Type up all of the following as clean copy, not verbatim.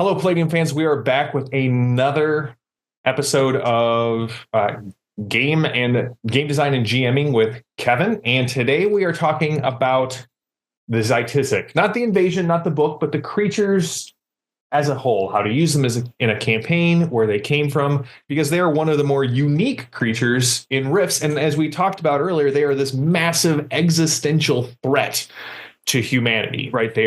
Hello, Palladium fans. We are back with another episode of game design and GMing with Kevin. And today we are talking about the Xiticix, not the invasion, not the book, but the creatures as a whole, how to use them in a campaign, where they came from, because they are one of the more unique creatures in Rifts. And as we talked about earlier, they are this massive existential threat to humanity, right? They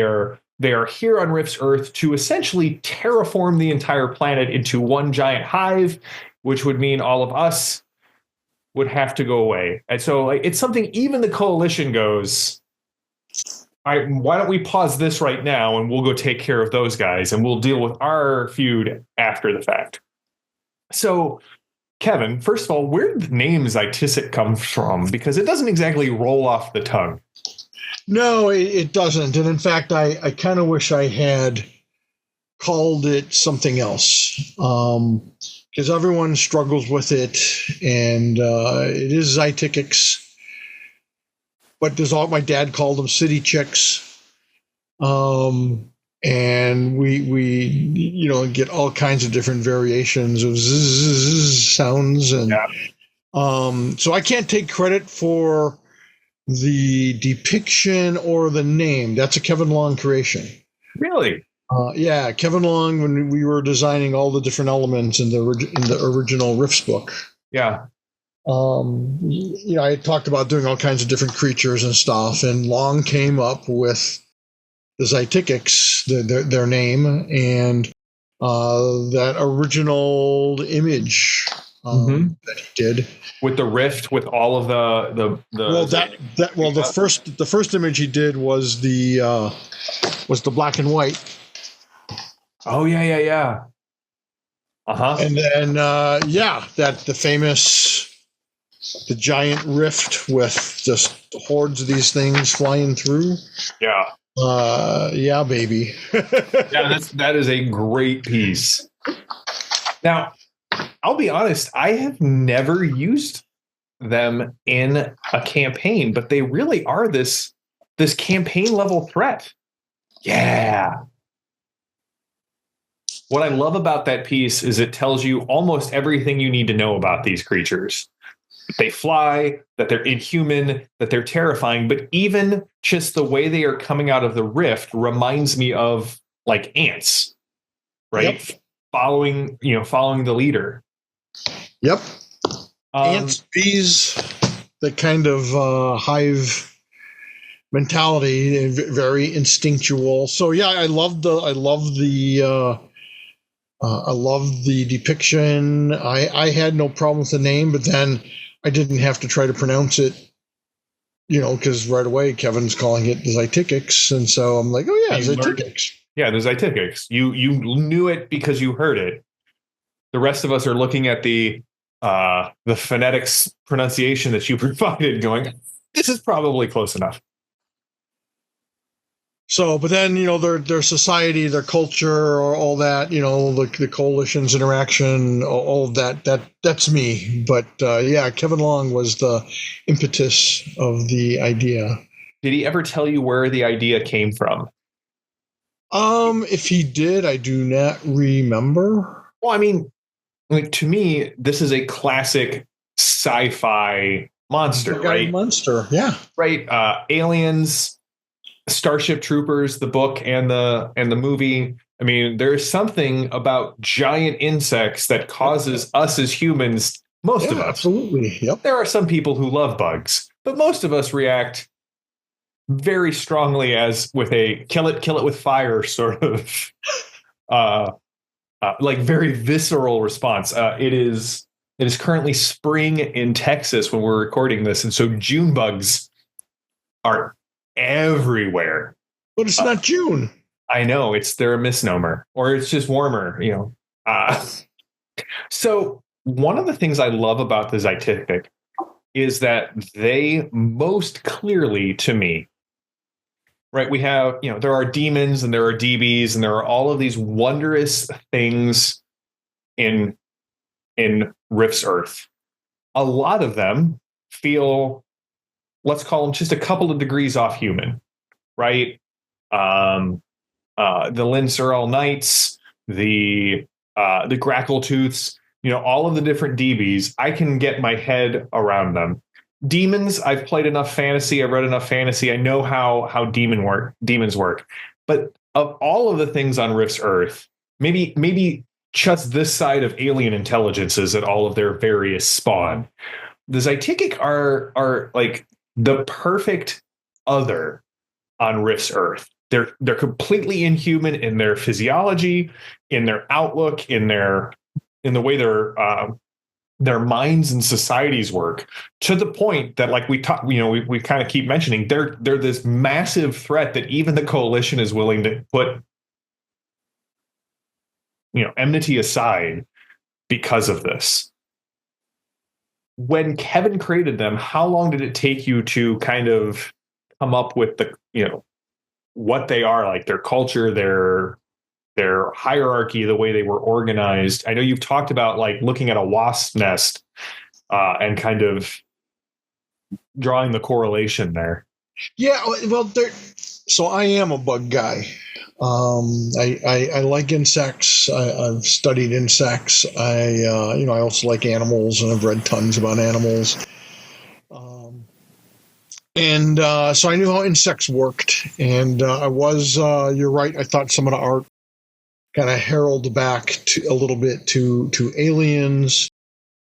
are here on Rift's Earth to essentially terraform the entire planet into one giant hive, which would mean all of us would have to go away. And so it's something even the coalition goes, why don't we pause this right now and we'll go take care of those guys and we'll deal with our feud after the fact. So, Kevin, first of all, where did the name Xiticix come from? Because it doesn't exactly roll off the tongue. No, it doesn't. And in fact, I kind of wish I had called it something else, because everyone struggles with it, and it is Xiticix. But my dad called them Xiticix, and we get all kinds of different variations of sounds, and so I can't take credit for the depiction or the name. That's a Kevin Long creation. Really? Yeah, Kevin Long, when we were designing all the different elements in the original Rifts book. Yeah. I talked about doing all kinds of different creatures and stuff, and Long came up with the Xiticix, their name, and that original image that he did with the rift, with all of the the first image he did was the black and white. Oh yeah. And then the giant rift with just hordes of these things flying through. Yeah. Baby. Yeah, that is a great piece. Now, I'll be honest, I have never used them in a campaign, but they really are this campaign level threat. Yeah. What I love about that piece is it tells you almost everything you need to know about these creatures. They fly, that they're inhuman, that they're terrifying, but even just the way they are coming out of the rift reminds me of like ants, right? Yep. Following the leader. Yep. Ants, bees, the kind of hive mentality, very instinctual. So yeah, I love the depiction. I had no problem with the name, but then I didn't have to try to pronounce it, because right away Kevin's calling it Xiticix, and so I'm like, oh yeah, Xiticix. Yeah, the Xiticix. You knew it because you heard it. The rest of us are looking at the phonetics pronunciation that you provided, going, this is probably close enough. So, but then, their society, their culture, all that, the coalition's interaction, all of that's me. But Kevin Long was the impetus of the idea. Did he ever tell you where the idea came from? If he did, I do not remember. Well, I mean, to me, this is a classic sci-fi monster, right? Monster, yeah. Right. Aliens, Starship Troopers, the book and the movie. I mean, there's something about giant insects that causes us as humans, most of us. Absolutely. Yep. There are some people who love bugs, but most of us react very strongly as with a kill it with fire sort of like very visceral response. It is currently spring in Texas when we're recording this, and so June bugs are everywhere. But it's not June. I know, they're a misnomer, or it's just warmer, So one of the things I love about the Xiticix is that they most clearly, to me, right, we have, there are demons and there are DBs and there are all of these wondrous things in Rift's Earth. A lot of them feel, let's call them just a couple of degrees off human, right? The Lynn Searle Knights, the grackle tooths, all of the different DBs. I can get my head around them. Demons, I've played enough fantasy, I've read enough fantasy, I know how demons work. But of all of the things on Rift's Earth, maybe just this side of alien intelligences and all of their various spawn, the Xitix are like the perfect other on Rift's Earth. They're completely inhuman in their physiology, in their outlook, in the way their minds and societies work, to the point that, like we kind of keep mentioning, they're this massive threat that even the coalition is willing to put enmity aside because of this. When Kevin created them, how long did it take you to kind of come up with what they are, like their culture, their hierarchy, the way they were organized? I know you've talked about like looking at a wasp nest and kind of drawing the correlation there. Yeah, well, so I am a bug guy. I like insects. I've studied insects. I also like animals, and I've read tons about animals. So I knew how insects worked, and you're right. I thought some of the art kind of heralded back a little bit to aliens,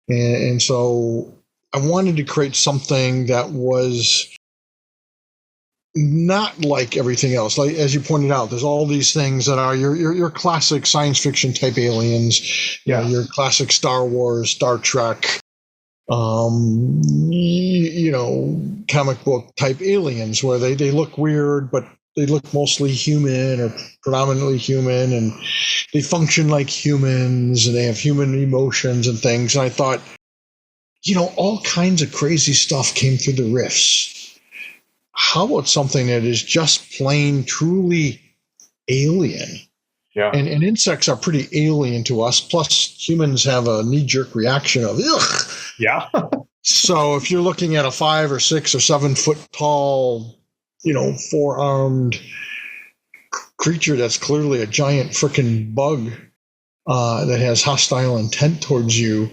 and so I wanted to create something that was not like everything else. Like, as you pointed out, there's all these things that are your classic science fiction type aliens. Yeah, your classic Star Wars, Star Trek, comic book type aliens, where they look weird, but they look mostly human or predominantly human, and they function like humans, and they have human emotions and things. And I thought, all kinds of crazy stuff came through the rifts. How about something that is just plain, truly alien? Yeah. And insects are pretty alien to us. Plus, humans have a knee-jerk reaction of, ugh. Yeah. So if you're looking at a 5 or 6 or 7 foot tall, 4-armed creature that's clearly a giant frickin' bug that has hostile intent towards you,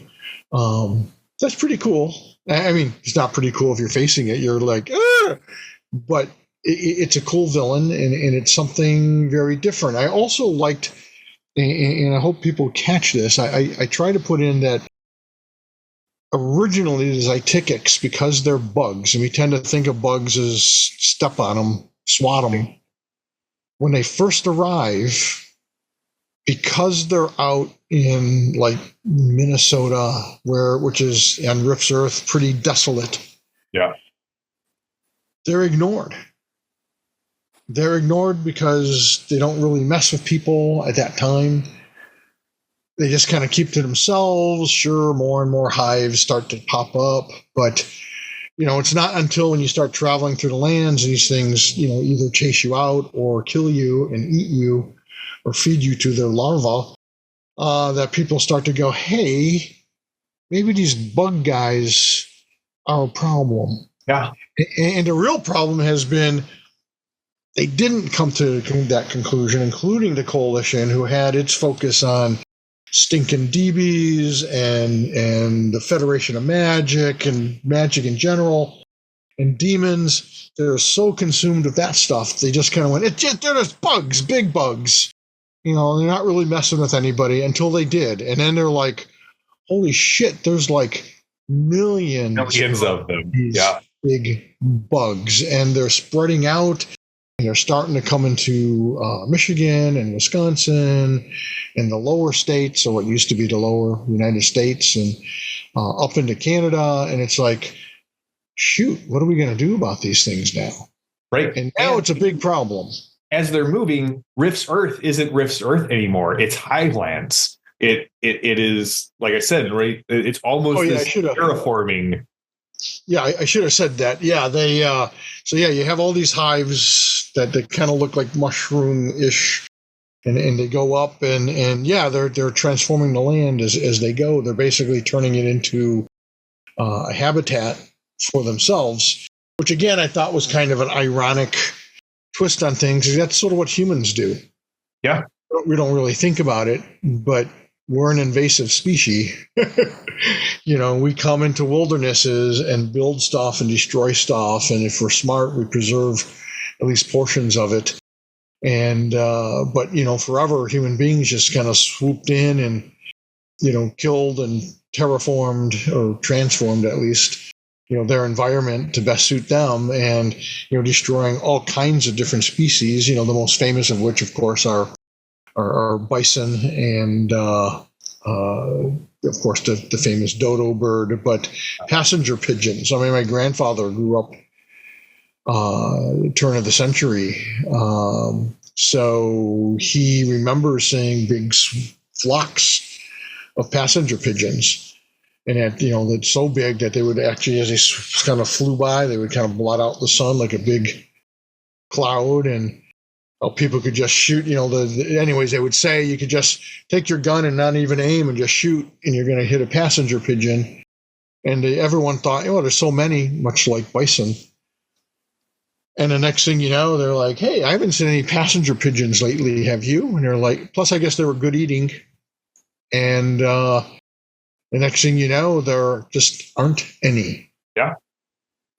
that's pretty cool. I mean, it's not pretty cool if you're facing it. You're like, ugh! But it's a cool villain, and it's something very different. I also liked, and I hope people catch this, I try to put in that originally the Xiticix, because they're bugs, and we tend to think of bugs as step on them, swat them. When they first arrive, because they're out in like Minnesota, which is on Rift's Earth pretty desolate. Yeah. They're ignored. They're ignored because they don't really mess with people at that time. They just kind of keep to themselves. Sure, more and more hives start to pop up, but it's not until when you start traveling through the lands and these things, either chase you out or kill you and eat you or feed you to their larvae, that people start to go, hey, maybe these bug guys are a problem. Yeah. And the real problem has been they didn't come to that conclusion, including the coalition, who had its focus on stinking DBs and the Federation of Magic and magic in general and demons. They're so consumed with that stuff, they just kind of went, they're just bugs, big bugs. They're not really messing with anybody until they did. And then they're like, holy shit, there's like millions of them. Yeah. Big bugs, and they're spreading out, and they're starting to come into Michigan and Wisconsin and the lower states, or what used to be the lower United States, and up into Canada. And it's like, shoot, what are we going to do about these things now? Right. And now it's a big problem. As they're moving, Rift's Earth isn't Rift's Earth anymore. It's Hivelands. It is, like I said, right? It's almost terraforming. Yeah, I should have said that. Yeah, you have all these hives that kind of look like mushroom-ish, and they go up, and they're transforming the land as they go. They're basically turning it into a habitat for themselves, which again I thought was kind of an ironic twist on things. That's sort of what humans do. Yeah. we don't really think about it, but we're an invasive species. We come into wildernesses and build stuff and destroy stuff, and if we're smart, we preserve at least portions of it. And but forever human beings just kind of swooped in and killed and terraformed, or transformed at least, their environment to best suit them, and destroying all kinds of different species. The most famous of which, of course, are bison and of course the famous dodo bird, but passenger pigeons. I mean, my grandfather grew up turn of the century, so he remembers seeing big flocks of passenger pigeons, and that's so big that they would actually, as they kind of flew by, they would kind of blot out the sun like a big cloud, and people could just shoot. Anyways, they would say you could just take your gun and not even aim and just shoot, and you're going to hit a passenger pigeon. And everyone thought, there's so many, much like bison. And the next thing you know, they're like, hey, I haven't seen any passenger pigeons lately, have you? And they're like, plus I guess they were good eating. And the next thing you know, there just aren't any. Yeah.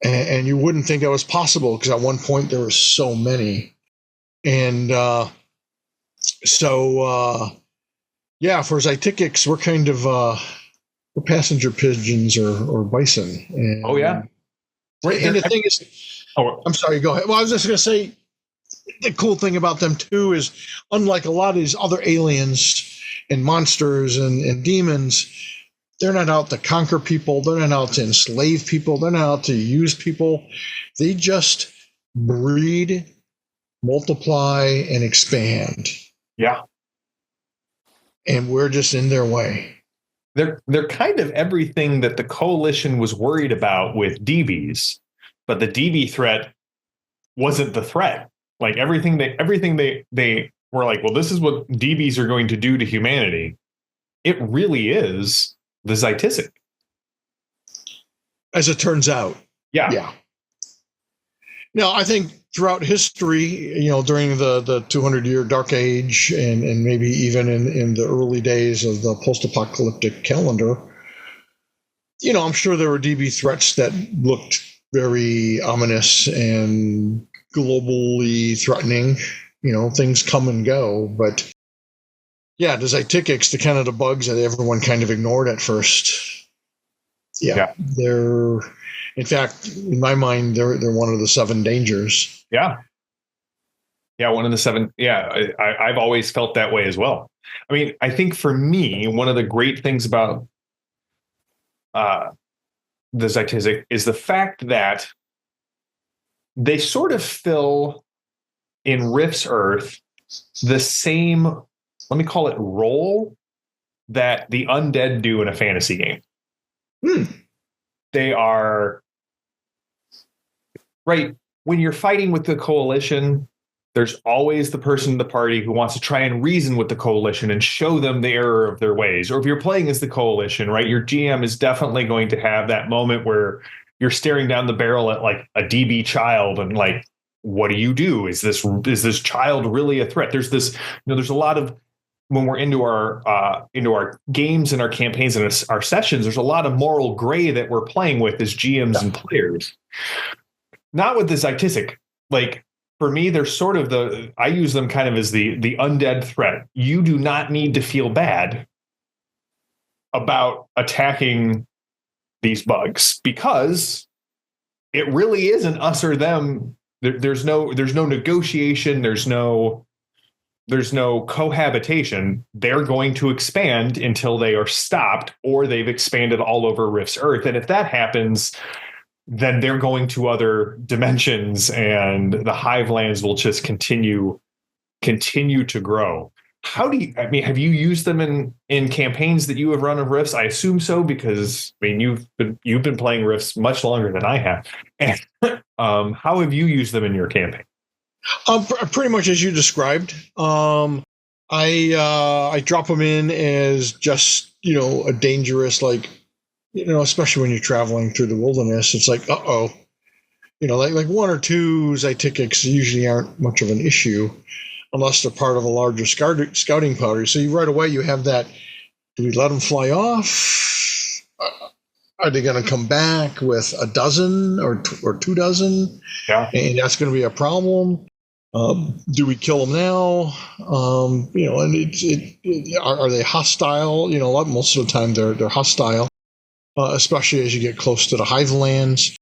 And you wouldn't think that was possible, because at one point there were so many. And so for Xitix, we're kind of we're passenger pigeons or bison. And, oh yeah. Right. And the thing is, I'm sorry, go ahead. Well, I was just going to say, the cool thing about them too is, unlike a lot of these other aliens and monsters and demons, they're not out to conquer people. They're not out to enslave people. They're not out to use people. They just breed, multiply, and expand. Yeah. And we're just in their way. They're kind of everything that the coalition was worried about with DBs, but the DB threat wasn't the threat. Like everything they were like, well, this is what DBs are going to do to humanity. It really is the Xiticix. As it turns out. Yeah. Yeah. Now, I think throughout history, during the 200-year dark age, and maybe even in the early days of the post-apocalyptic calendar, I'm sure there were DB threats that looked very ominous and globally threatening. Things come and go, but yeah, the Xiticix, the kind of the bugs that everyone kind of ignored at first. Yeah. They're, in fact, in my mind, they're one of the 7 dangers. Yeah. Yeah, one of the 7. Yeah, I've always felt that way as well. I mean, I think for me, one of the great things about the Xiticix is the fact that they sort of fill in Rift's Earth the same, let me call it, role that the undead do in a fantasy game. They are, right, when you're fighting with the coalition, there's always the person in the party who wants to try and reason with the coalition and show them the error of their ways. Or if you're playing as the coalition, right, your GM is definitely going to have that moment where you're staring down the barrel at like a DB child and like, what do you do? Is this child really a threat? There's this, there's a lot of, when we're into our games and our campaigns and our sessions, there's a lot of moral gray that we're playing with as GMs and players. Not with the Xiticix. Like, for me, they're sort of I use them kind of as the undead threat. You do not need to feel bad about attacking these bugs, because it really isn't us or them. There's no negotiation. There's no cohabitation. They're going to expand until they are stopped, or they've expanded all over Rift's Earth. And if that happens, then they're going to other dimensions, and the Hivelands will just continue to grow. Have you used them in campaigns that you have run of Rifts? I assume so, because you've been playing Rifts much longer than I have. And how have you used them in your campaign? Pretty much as you described. I drop them in as just a dangerous, like, especially when you're traveling through the wilderness. It's like, like 1 or 2 Xiticix usually aren't much of an issue. unless they're part of a larger scouting party. So right away you have that. Do we let them fly off? Are they going to come back with a dozen or 24? Yeah. And that's going to be a problem. Do we kill them now? And are they hostile? Most of the time they're hostile, especially as you get close to the hivelands.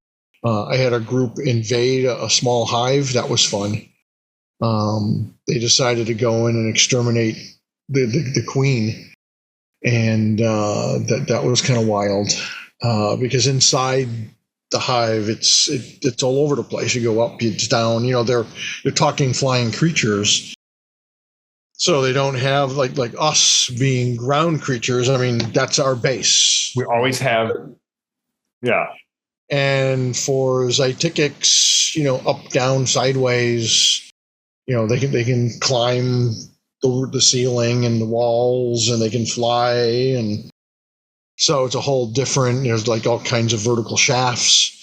I had a group invade a small hive. That was fun. They decided to go in and exterminate the queen, and that was kind of wild. Because inside the hive, it's all over the place. You go up, it's down. You're talking flying creatures, so they don't have like us being ground creatures. I mean, that's our base. We always have, yeah. And for Xitix, up, down, sideways, they can climb the ceiling and the walls, and they can fly and. So it's a whole different, there's like all kinds of vertical shafts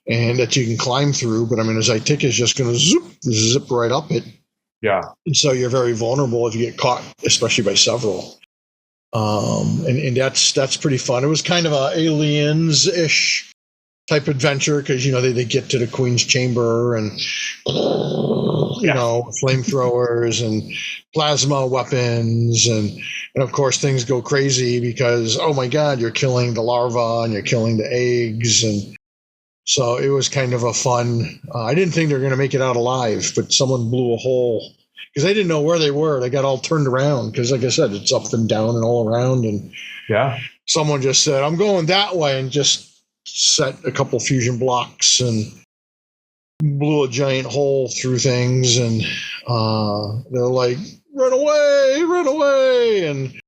and that you can climb through. But I mean, a Xitix is just going to zip right up it. Yeah. And so you're very vulnerable if you get caught, especially by several. And that's pretty fun. It was kind of a Aliens-ish type adventure because, they get to the Queen's chamber and, flamethrowers and plasma weapons. And of course, things go crazy because, oh my God, you're killing the larvae and you're killing the eggs. And so it was kind of a fun. I didn't think they were going to make it out alive, but someone blew a hole because they didn't know where they were. They got all turned around because, like I said, it's up and down and all around. And yeah, someone just said, I'm going that way, and just set a couple fusion blocks and blew a giant hole through things. And they're like, run away. And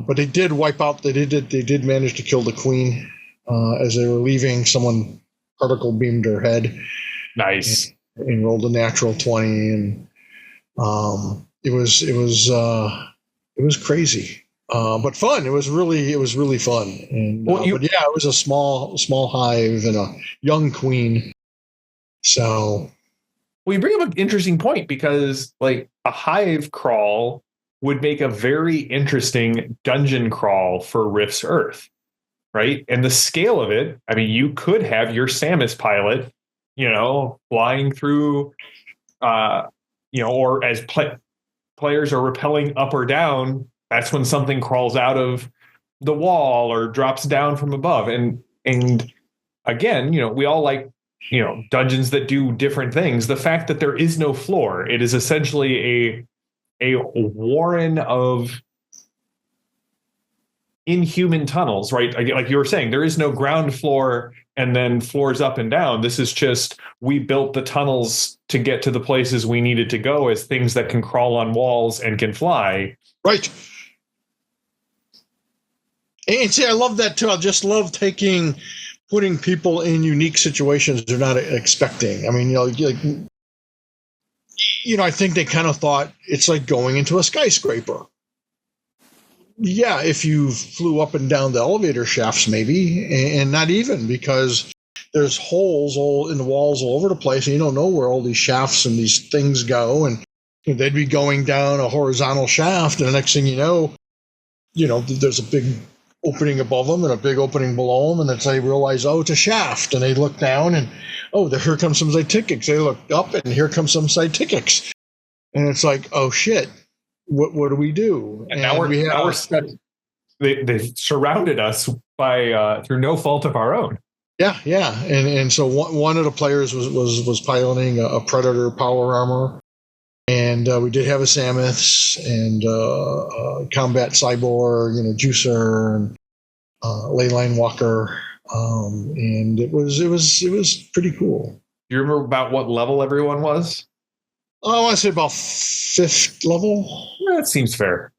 but they did wipe out. They did manage to kill the queen as they were leaving. Someone particle beamed her head. Nice. And rolled a natural 20, and it was crazy, but fun. It was really fun. And but yeah, it was a small hive and a young queen. So, well, you bring up an interesting point because like a hive crawl would make a very interesting dungeon crawl for Rift's Earth, right? And the scale of it, I mean, you could have your Samus pilot, flying through, or as players are rappelling up or down, that's when something crawls out of the wall or drops down from above. And again, we all like, dungeons that do different things. The fact that there is no floor, it is essentially a warren of inhuman tunnels, right? Like you were saying, there is no ground floor and then floors up and down. This is just, we built the tunnels to get to the places we needed to go as things that can crawl on walls and can fly. Right. And see, I love that too. I just love putting people in unique situations they're not expecting. I mean, I think they kind of thought it's like going into a skyscraper. Yeah, if you flew up and down the elevator shafts, maybe, and not even, because there's holes all in the walls all over the place, and you don't know where all these shafts and these things go, and they'd be going down a horizontal shaft, and the next thing you know, there's a big opening above them and a big opening below them, and then they realize, oh, it's a shaft, and they look down, and oh, here comes some Xitix. They look up, and here comes some Xitix, and it's like, oh shit. What do we do? And now we're stuck. They surrounded us by through no fault of our own. Yeah, and so one of the players was piloting a Predator power armor, and we did have a Samus and combat cyborg, juicer and leyline walker, and it was pretty cool. Do you remember about what level everyone was? I want to say about 5th level. That seems fair.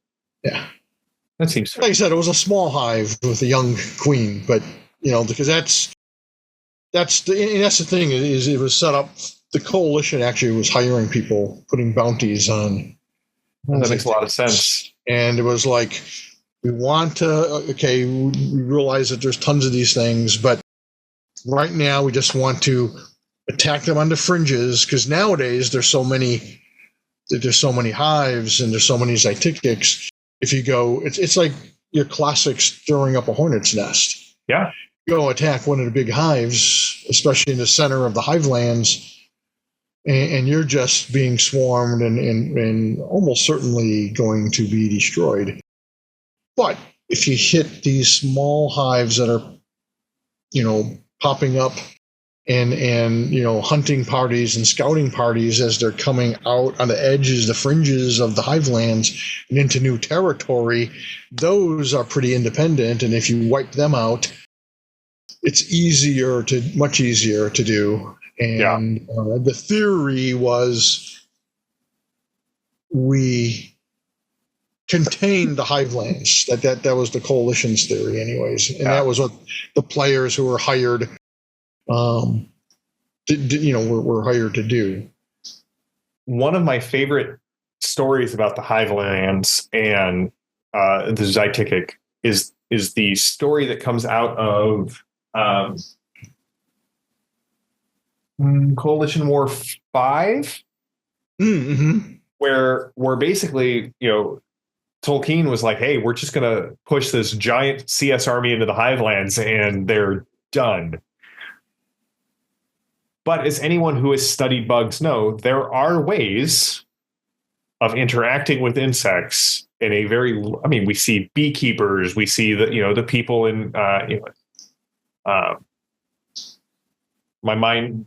Yeah. That seems fair. Like I said, it was a small hive with a young queen, but, because that's the thing, is it was set up, the coalition actually was hiring people, putting bounties on. Well, that makes a lot of sense. And it was like, we want to, we realize that there's tons of these things, but right now we just want to attack them on the fringes, because nowadays there's so many there's so many hives and there's so many Xitix. If you go, it's like your classic stirring up a hornet's nest. Yeah. Go attack one of the big hives, especially in the center of the hivelands, and you're just being swarmed and almost certainly going to be destroyed. But if you hit these small hives that are, popping up and hunting parties and scouting parties as they're coming out on the edges, the fringes of the hivelands and into new territory, those are pretty independent. And if you wipe them out, it's much easier to do. And the theory was we contained the hivelands. That was the coalition's theory, anyways, and that was what the players who were hired, were hired to do. One of my favorite stories about the hivelands and the Xitix is the story that comes out of Coalition War 5, where basically, Tolkien was like, hey, we're just going to push this giant CS army into the hivelands and they're done. But as anyone who has studied bugs know, there are ways of interacting with insects in a we see beekeepers, we see the people in, my mind,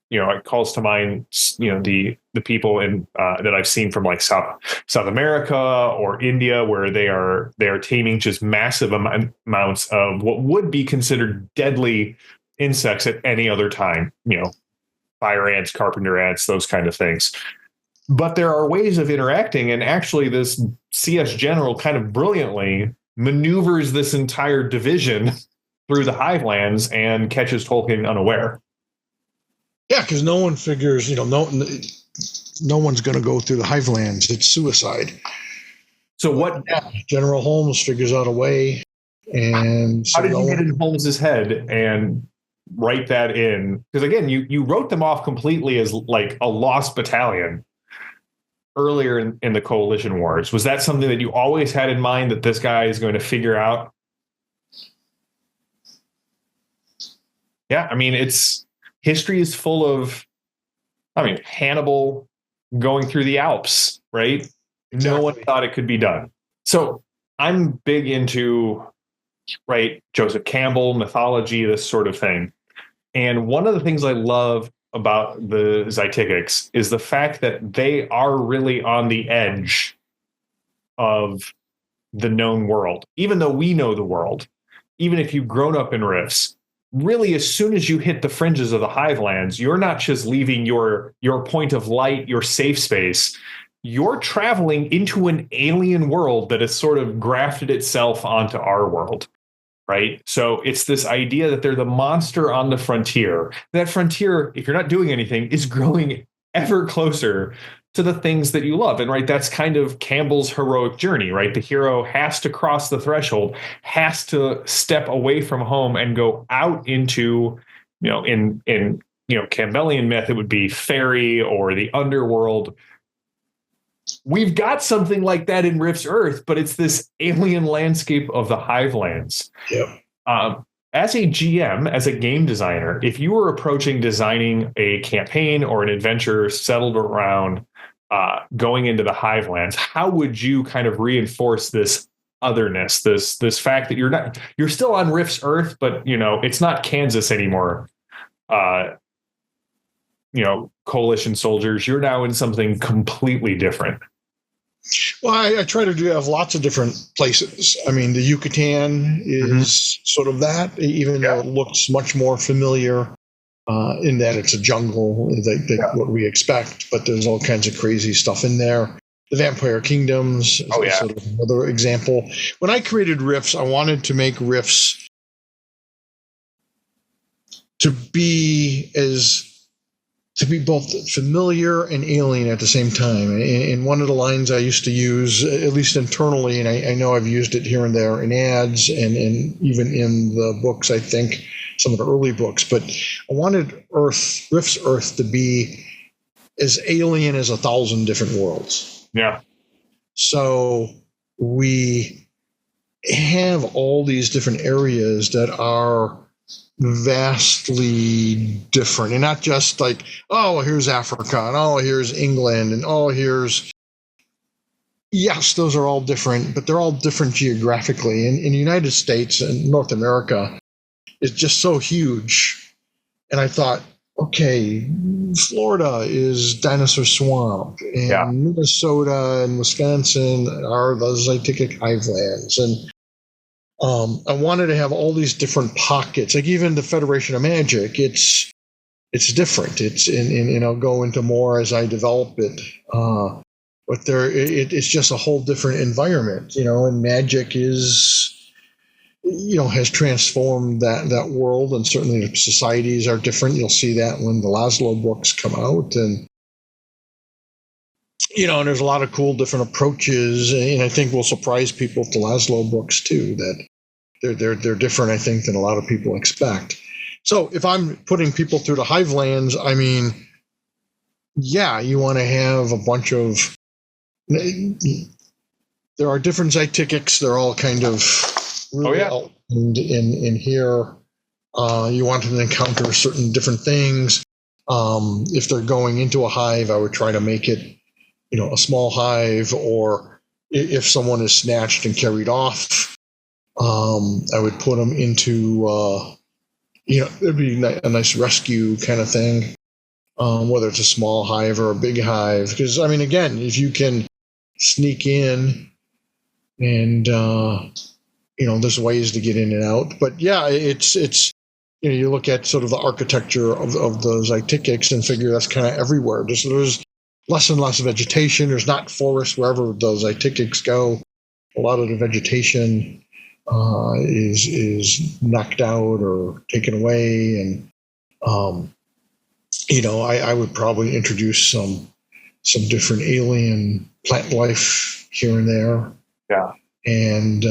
it calls to mind, the people in that I've seen from like South America or India, where they are taming just massive amounts of what would be considered deadly insects at any other time. Fire ants, carpenter ants, those kind of things. But there are ways of interacting, and actually, this CS general kind of brilliantly maneuvers this entire division through the hivelands and catches Tolkien unaware. Yeah, because no one figures, no one's going to go through the hivelands. It's suicide. So what? Yeah, General Holmes figures out a way. And how did you get in Holmes's head and write that in? Because again, you wrote them off completely as like a lost battalion earlier in the Coalition Wars. Was that something that you always had in mind, that this guy is going to figure out? Yeah, history is full of, Hannibal going through the Alps, right? Exactly. No one thought it could be done. So I'm big into, Joseph Campbell, mythology, this sort of thing. And one of the things I love about the Xitix is the fact that they are really on the edge of the known world. Even though we know the world, even if you've grown up in Rifts, really, as soon as you hit the fringes of the hivelands, you're not just leaving your point of light, your safe space. You're traveling into an alien world that has sort of grafted itself onto our world, right? So it's this idea that they're the monster on the frontier. That frontier, if you're not doing anything, is growing ever closer to the things that you love. And that's kind of Campbell's heroic journey, right? The hero has to cross the threshold, has to step away from home and go out into, in Campbellian myth, it would be fairy or the underworld. We've got something like that in Rift's Earth, but it's this alien landscape of the hivelands. Yep. As a GM, as a game designer, if you were approaching designing a campaign or an adventure settled around going into the hivelands, how would you kind of reinforce this otherness, this fact that you're still on Rift's Earth, but it's not Kansas anymore. Coalition soldiers, you're now in something completely different. Well, I try to have lots of different places. The Yucatan is sort of that, even though it looks much more familiar in that it's a jungle, what we expect, but there's all kinds of crazy stuff in there. The Vampire Kingdoms is sort of another example. When I created Rifts, I wanted to make Rifts to be both familiar and alien at the same time. And one of the lines I used to use, at least internally, and I know I've used it here and there in ads and even in the books, I think, some of the early books, but I wanted Rift's Earth to be as alien as 1,000 different worlds. Yeah. So we have all these different areas that are vastly different, and not just like, oh, here's Africa, and oh, here's England, and oh, here's, yes, those are all different, but they're all different geographically. And in the United States and North America is just so huge. And I thought, okay, Florida is Dinosaur Swamp, and Minnesota and Wisconsin are the Xitix Hivelands. And I wanted to have all these different pockets, like even the Federation of Magic. It's different. And I'll go into more as I develop it. But it's just a whole different environment, and Magic is, has transformed that world, and certainly the societies are different. You'll see that when the Laszlo books come out, and and there's a lot of cool different approaches, and I think will surprise people with the Laszlo books too, that they're different, I think, than a lot of people expect. So if I'm putting people through the Hivelands, I mean, yeah, you want to have a bunch of, there are different Xitix. They're all kind of really in here. You want them to encounter certain different things. If they're going into a hive, I would try to make it, a small hive, or if someone is snatched and carried off, I would put them into, it'd be a nice rescue kind of thing, whether it's a small hive or a big hive. Because, I mean, again, if you can sneak in and, there's ways to get in and out. But, yeah, it's you look at sort of the architecture of the Xitix and figure that's kind of everywhere. There's less and less vegetation. There's not forests wherever those Xitix go. A lot of the vegetation is knocked out or taken away, and I would probably introduce some different alien plant life here and there. Yeah, and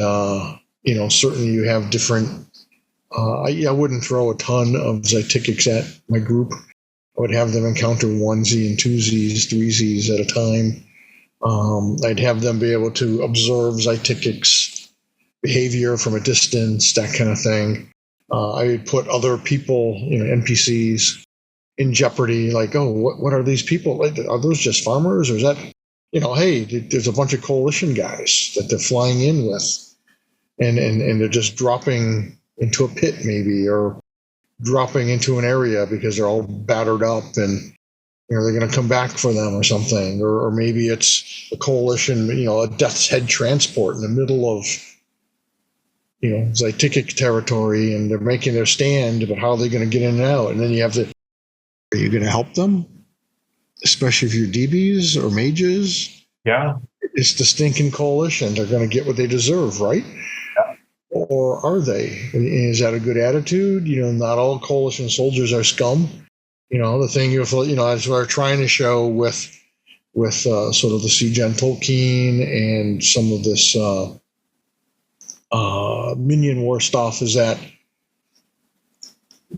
certainly you have different. I wouldn't throw a ton of Xitix at my group. I would have them encounter 1Z and 2Zs, 3Zs at a time. I'd have them be able to observe Xitix behavior from a distance, that kind of thing. I would put other people, NPCs, in jeopardy. Like, oh, what are these people? Are those just farmers, or is that, hey, there's a bunch of coalition guys that they're flying in with, and they're just dropping into a pit maybe, or dropping into an area because they're all battered up, and they're going to come back for them or something, or maybe it's a coalition, a Death's Head transport in the middle of Xitix territory, and they're making their stand, but how are they going to get in and out? And then you have to, are you going to help them? Especially if you're DBs or mages? Yeah. It's the stinking coalition. They're going to get what they deserve, right? Yeah. Or are they? Is that a good attitude? Not all coalition soldiers are scum. The thing, as we're trying to show with sort of the Siege on Tolkien and some of this minion war stuff, is that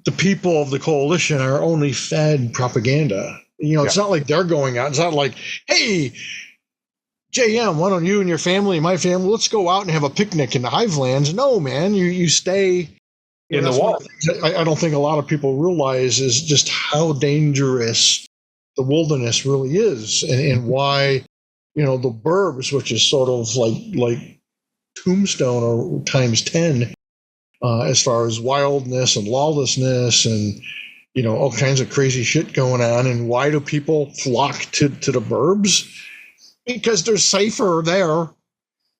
the people of the coalition are only fed propaganda. It's not like they're going out. It's not like, hey, JM, why don't you and your family, my family, let's go out and have a picnic in the Hivelands. No, man, you stay in the wall. I don't think a lot of people realize is just how dangerous the wilderness really is, and why, the burbs, which is sort of like Tombstone or times 10, as far as wildness and lawlessness and all kinds of crazy shit going on. And why do people flock to the burbs? Because they're safer there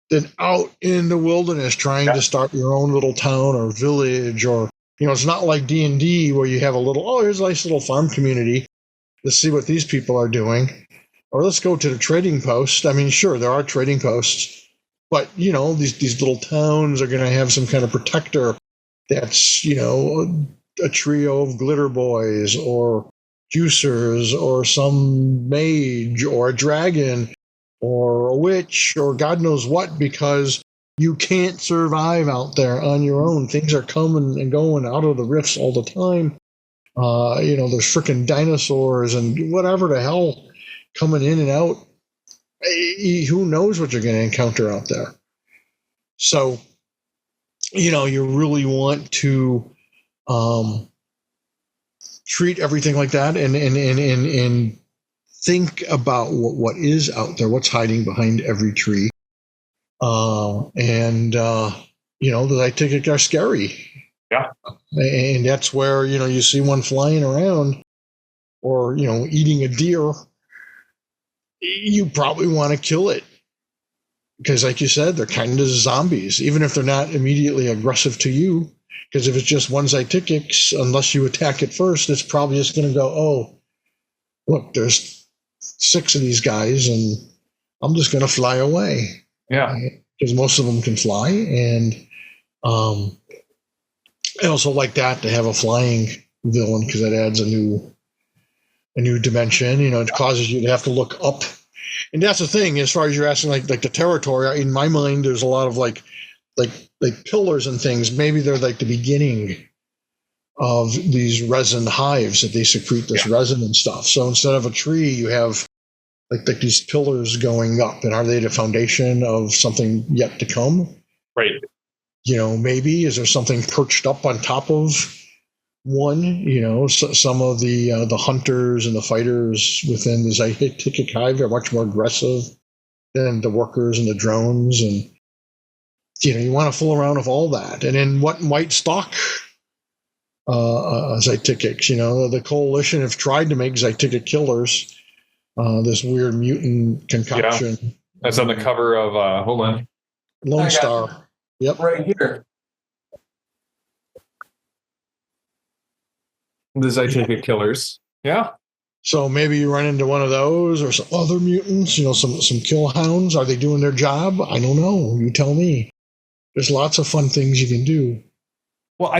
than out in the wilderness trying to start your own little town or village, or it's not like D&D where you have a little, here's a nice little farm community, let's see what these people are doing, or let's go to the trading post. I mean, sure, there are trading posts, but these little towns are going to have some kind of protector that's a trio of glitter boys or juicers or some mage or a dragon or a witch or God knows what, because you can't survive out there on your own. Things are coming and going out of the rifts all the time. There's freaking dinosaurs and whatever the hell coming in and out. Who knows what you're going to encounter out there? So, you really want to treat everything like that and think about what is out there, what's hiding behind every tree. The Xitix are scary. Yeah. And that's where, you see one flying around or, eating a deer, you probably want to kill it. Because like you said, they're kind of zombies, even if they're not immediately aggressive to you. Because if it's just one Xitix, unless you attack it first, it's probably just going to go, oh, look, there's 6 of these guys, and I'm just going to fly away. Yeah. Because most of them can fly. And I also like that to have a flying villain because that adds a new dimension. It causes you to have to look up. And that's the thing, as far as you're asking, like the territory, in my mind, there's a lot of like pillars and things. Maybe they're like the beginning of these resin hives that they secrete this resin and stuff. So instead of a tree, you have like these pillars going up. And are they the foundation of something yet to come? Right. Maybe is there something perched up on top of one? Some of the hunters and the fighters within the Xitix hive are much more aggressive than the workers and the drones, and you want to fool around with all that. And then what might stalk Xitix? The coalition have tried to make Xitix killers. This weird mutant concoction. Yeah. That's on the cover of hold on. Lone Star. Yep. Right here. The Xitix killers. Yeah. So maybe you run into one of those or some other mutants, some kill hounds. Are they doing their job? I don't know. You tell me. There's lots of fun things you can do. Well,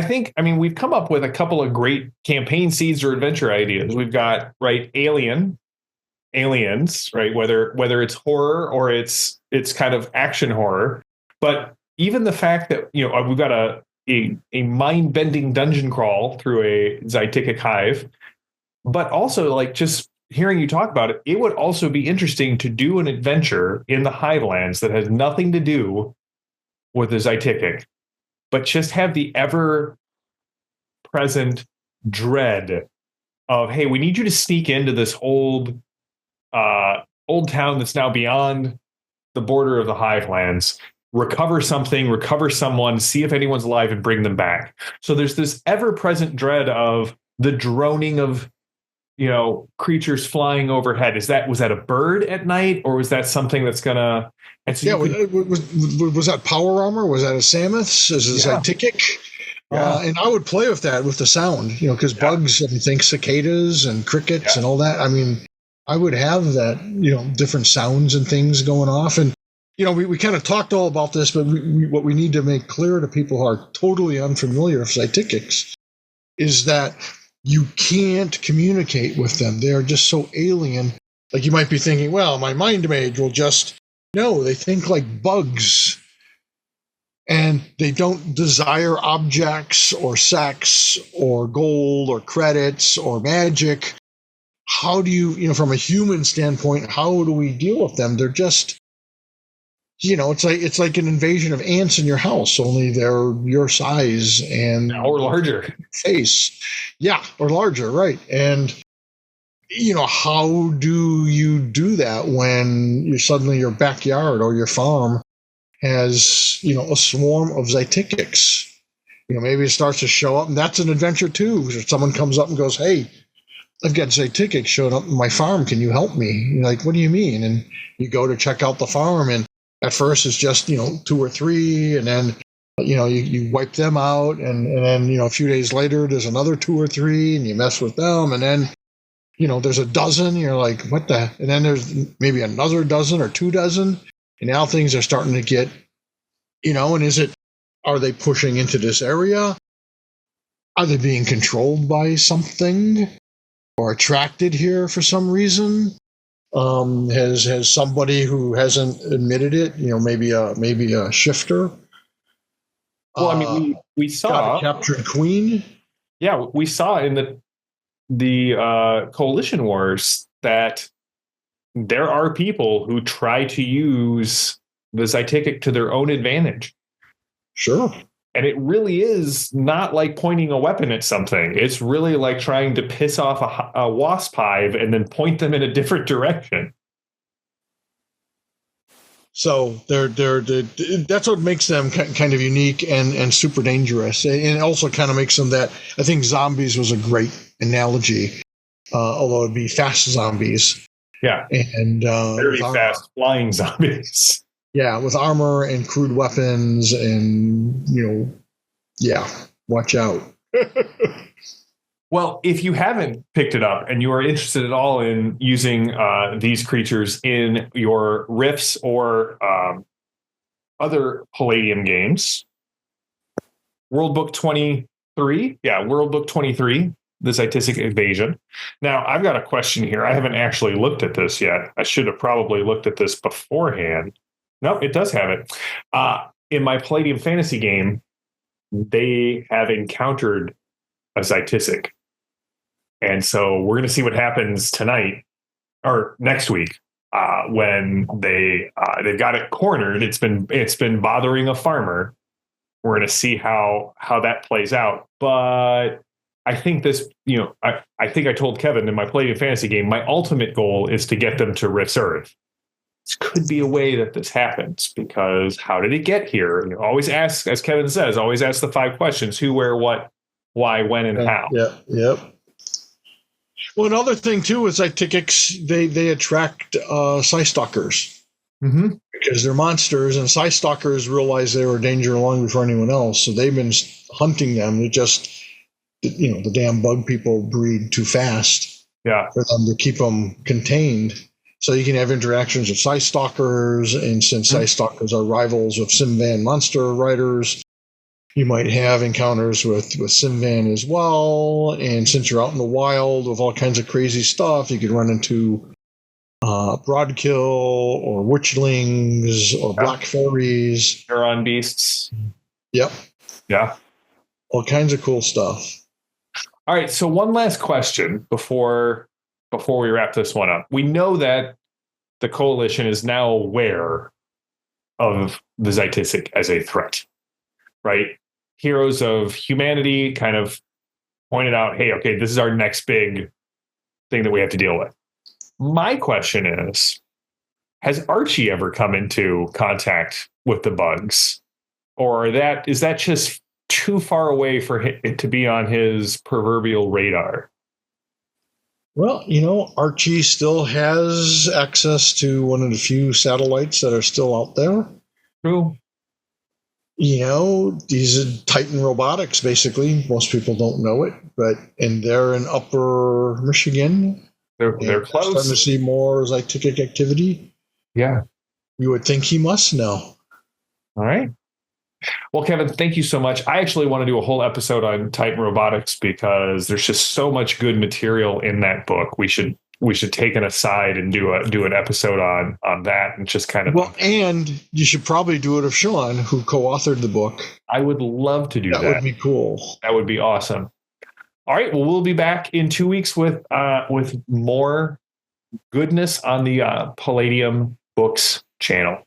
we've come up with a couple of great campaign seeds or adventure ideas. We've got, right, aliens, right? Whether it's horror or it's kind of action horror. But even the fact that, we've got a mind-bending dungeon crawl through a Xitix hive, but also, like, just hearing you talk about it, it would also be interesting to do an adventure in the Hivelands that has nothing to do with the Xitix, but just have the ever-present dread of, hey, we need you to sneak into this old town that's now beyond the border of the Hivelands, recover something, recover someone, see if anyone's alive, and bring them back. So there's this ever-present dread of the droning of, creatures flying overhead. Was that a bird at night, or was that something that's gonna? And so was that power armor? Was that a Samus? Is it Xitix? Yeah. And I would play with that, with the sound, because bugs, think cicadas and crickets and all that. I would have that, different sounds and things going off. And we kind of talked all about this, but what we need to make clear to people who are totally unfamiliar with Xitix is that you can't communicate with them. They're just so alien. Like, you might be thinking, well, my mind mage will just... No, they think like bugs. And they don't desire objects or sex or gold or credits or magic. How do you, from a human standpoint, how do we deal with them? They're just... it's like an invasion of ants in your house, only they're your size and or larger face. Yeah, or larger, right. And how do you do that when your backyard or your farm has, a swarm of Xitix? Maybe it starts to show up, and that's an adventure too. Someone comes up and goes, hey, I've got Xitix showing up in my farm. Can you help me? You're like, what do you mean? And you go to check out the farm, and at first it's just, 2 or 3, and then, you wipe them out, and then, a few days later there's another 2 or 3, and you mess with them, and then, there's a dozen, you're like, what the? And then there's maybe another dozen or 2 dozen, and now things are starting to get, and are they pushing into this area? Are they being controlled by something or attracted here for some reason? Has somebody who hasn't admitted it, maybe a shifter? Well, we saw got a captured queen. Yeah, we saw in the the coalition wars that there are people who try to use the Xitix to their own advantage. Sure. And it really is not like pointing a weapon at something. It's really like trying to piss off a wasp hive and then point them in a different direction. So that's what makes them kind of unique and super dangerous. And it also kind of makes them that, I think zombies was a great analogy, although it'd be fast zombies. Yeah. And very fast flying zombies. Yeah, with armor and crude weapons and, watch out. Well, if you haven't picked it up and you are interested at all in using these creatures in your Rifts or other Palladium games, World Book 23, World Book 23, the Xiticix Invasion. Now, I've got a question here. I haven't actually looked at this yet. I should have probably looked at this beforehand. No, it does have it. In my Palladium fantasy game, they have encountered a Xiticix. And so we're going to see what happens tonight or next week when they've got it cornered. It's been bothering a farmer. We're going to see how that plays out. But I think this, I think I told Kevin in my Palladium fantasy game, my ultimate goal is to get them to Rift's Earth. This could be a way that this happens, because how did it get here? Always ask, as Kevin says, always ask the 5 questions: who, where, what, why, when, and how. Yep. Well, another thing too is Xitix, they attract Psystalkers because they're monsters, and Psystalkers realized they were a danger long before anyone else, so they've been hunting them. It just, the damn bug people breed too fast for them to keep them contained. So you can have interactions with Psystalkers, and since Psystalkers are rivals of Simvan monster riders, you might have encounters with Simvan as well. And since you're out in the wild with all kinds of crazy stuff, you could run into Broadkill or Witchlings or Black Fairies. Neuron beasts. Yep. Yeah. All kinds of cool stuff. All right. So one last question before we wrap this one up. We know that the coalition is now aware of the Xitix as a threat, right? Heroes of Humanity kind of pointed out, hey, okay, this is our next big thing that we have to deal with. My question is, has Archie ever come into contact with the bugs? Or is that just too far away for it to be on his proverbial radar? Well, Archie still has access to one of the few satellites that are still out there. True. These are Titan Robotics, basically. Most people don't know it, and they're in Upper Michigan. They're close. Starting to see more Xitix activity. Yeah. You would think he must know. All right. Well, Kevin, thank you so much. I actually want to do a whole episode on Titan Robotics because there's just so much good material in that book. We should take an aside and do an episode on that, and just kind of. Well, and you should probably do it of Sean, who co-authored the book. I would love to do that. That would be cool. That would be awesome. All right. Well, we'll be back in 2 weeks with more goodness on the Palladium Books channel.